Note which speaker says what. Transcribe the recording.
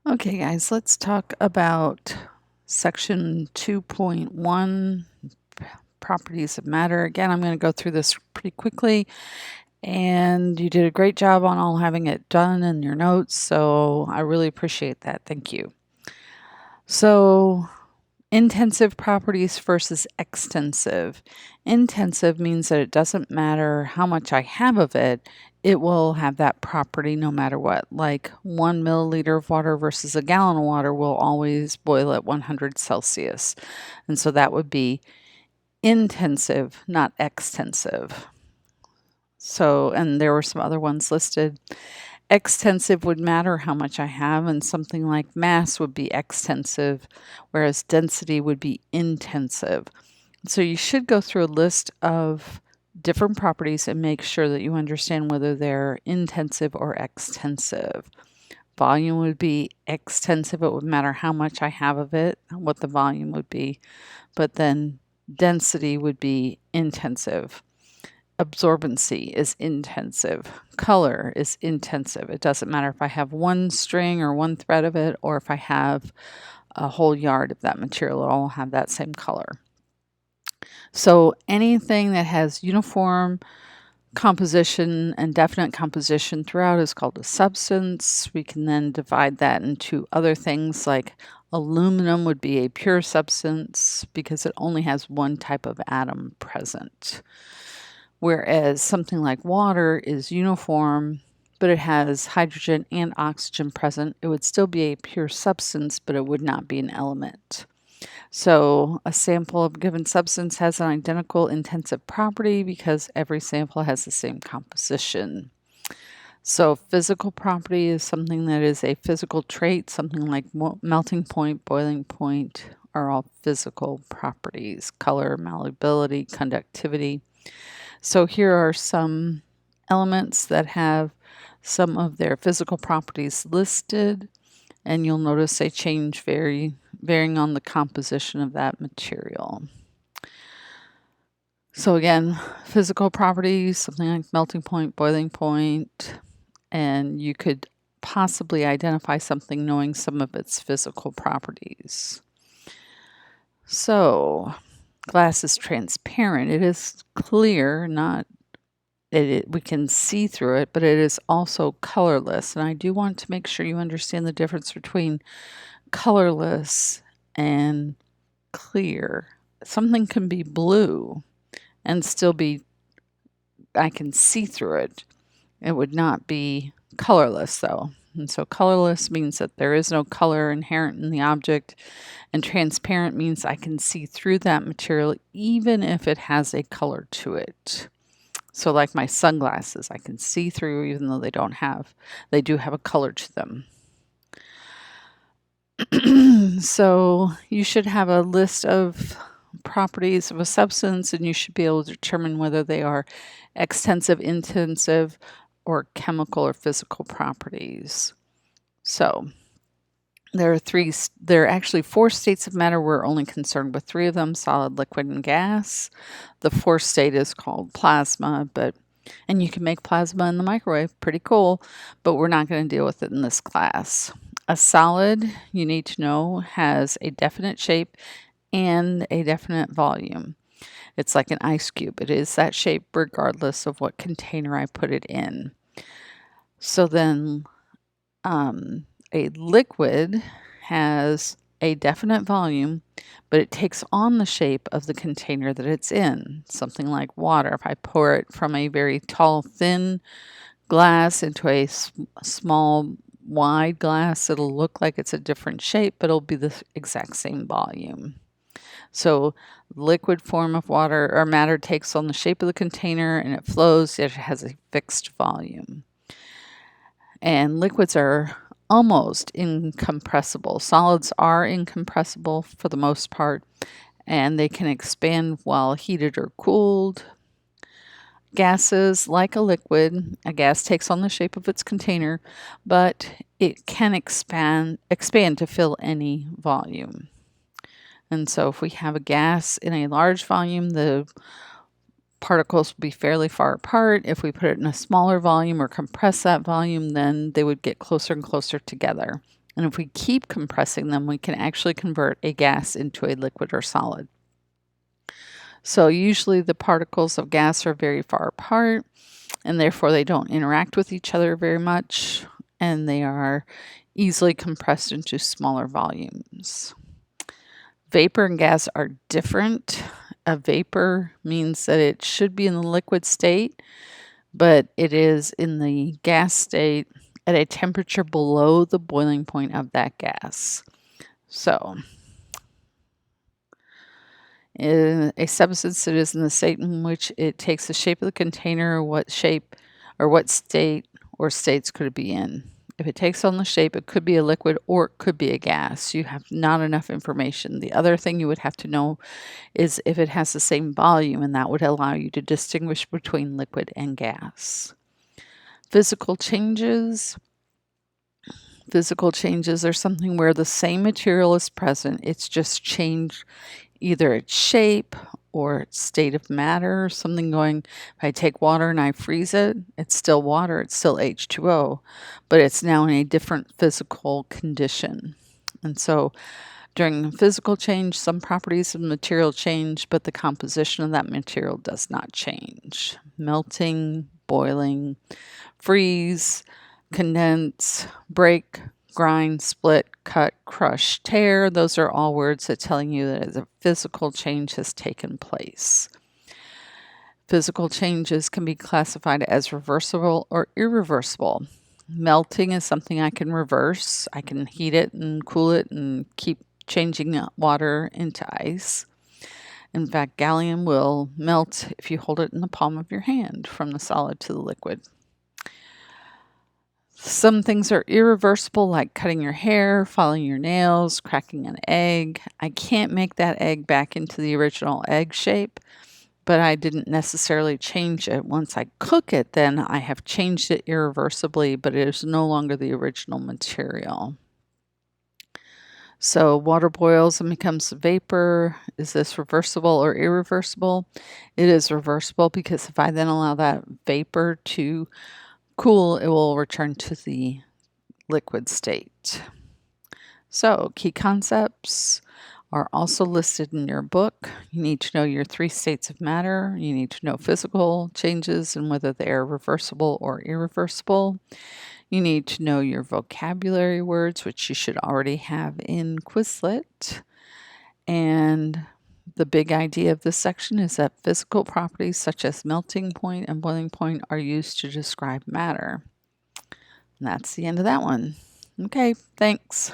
Speaker 1: Okay, guys, let's talk about section 2.1, properties of matter. Again, I'm going to go through this pretty quickly, and you did a great job on all having it done in your notes, so I really appreciate that. Thank you. So, intensive properties versus extensive. Intensive means that it doesn't matter how much I have of it, it will have that property no matter what. Like 1 milliliter of water versus a gallon of water will always boil at 100 Celsius. And so that would be intensive, not extensive. So, and there were some other ones listed. Extensive would matter how much I have, and something like mass would be extensive, whereas density would be intensive. So you should go through a list of different properties and make sure that you understand whether they're intensive or extensive. Volume would be extensive. It would matter how much I have of it, what the volume would be. But then density would be intensive. Absorbency is intensive. Color is intensive. It doesn't matter if I have one string or one thread of it, or if I have a whole yard of that material, it'll all have that same color. So anything that has uniform composition and definite composition throughout is called a substance. We can then divide that into other things, like aluminum would be a pure substance because it only has one type of atom present. Whereas something like water is uniform, but it has hydrogen and oxygen present. It would still be a pure substance, but it would not be an element. So a sample of a given substance has an identical intensive property because every sample has the same composition. So physical property is something that is a physical trait, something like melting point, boiling point are all physical properties. Color, malleability, conductivity. So here are some elements that have some of their physical properties listed, and you'll notice they change varying on the composition of that material. So again, physical properties, something like melting point, boiling point, and you could possibly identify something knowing some of its physical properties. So glass is transparent. It is clear, we can see through it, but it is also colorless. And I do want to make sure you understand the difference between colorless and clear. Something can be blue and still be, I can see through it. It would not be colorless though. And so colorless means that there is no color inherent in the object, and transparent means I can see through that material even if it has a color to it. So like my sunglasses, I can see through even though they do have a color to them. So you should have a list of properties of a substance, and you should be able to determine whether they are extensive, intensive, or chemical or physical properties. So there are actually 4 states of matter. We're only concerned with 3 of them: solid, liquid, and gas. The 4th state is called plasma, and you can make plasma in the microwave. Pretty cool, but we're not going to deal with it in this class. A solid, you need to know, has a definite shape and a definite volume. It's like an ice cube. It is that shape regardless of what container I put it in. So then a liquid has a definite volume, but it takes on the shape of the container that it's in. Something like water. If I pour it from a very tall, thin glass into a small, wide glass, it'll look like it's a different shape, but it'll be the exact same volume. So liquid form of water or matter takes on the shape of the container and it flows. It has a fixed volume. And liquids are almost incompressible. Solids are incompressible for the most part, and they can expand while heated or cooled. Gases, like a liquid, a gas takes on the shape of its container, but it can expand to fill any volume. And so if we have a gas in a large volume, the particles will be fairly far apart. If we put it in a smaller volume or compress that volume, then they would get closer and closer together. And if we keep compressing them, we can actually convert a gas into a liquid or solid. So usually the particles of gas are very far apart, and therefore they don't interact with each other very much, and they are easily compressed into smaller volumes. Vapor and gas are different. A vapor means that it should be in the liquid state, but it is in the gas state at a temperature below the boiling point of that gas. So, a substance that is in the state in which it takes the shape of the container, what shape or what state or states could it be in? If it takes on the shape, it could be a liquid or it could be a gas. You have not enough information. The other thing you would have to know is if it has the same volume, and that would allow you to distinguish between liquid and gas. Physical changes. Physical changes are something where the same material is present. It's just changed either its shape or its state of matter. Something going, if I take water and I freeze it, it's still water, it's still H2O, but it's now in a different physical condition. And so during physical change, some properties of the material change, but the composition of that material does not change. Melting, boiling, freeze, condense, break, grind, split, cut, crush, tear. Those are all words that telling you that a physical change has taken place. Physical changes can be classified as reversible or irreversible. Melting is something I can reverse. I can heat it and cool it and keep changing water into ice. In fact, gallium will melt if you hold it in the palm of your hand from the solid to the liquid. Some things are irreversible, like cutting your hair, filing your nails, cracking an egg. I can't make that egg back into the original egg shape, but I didn't necessarily change it. Once I cook it, then I have changed it irreversibly, but it is no longer the original material. So water boils and becomes vapor. Is this reversible or irreversible? It is reversible because if I then allow that vapor to cool, it will return to the liquid state. So key concepts are also listed in your book. You need to know your 3 states of matter. You need to know physical changes and whether they are reversible or irreversible. You need to know your vocabulary words, which you should already have in Quizlet. And the big idea of this section is that physical properties such as melting point and boiling point are used to describe matter. And that's the end of that one. Okay, thanks.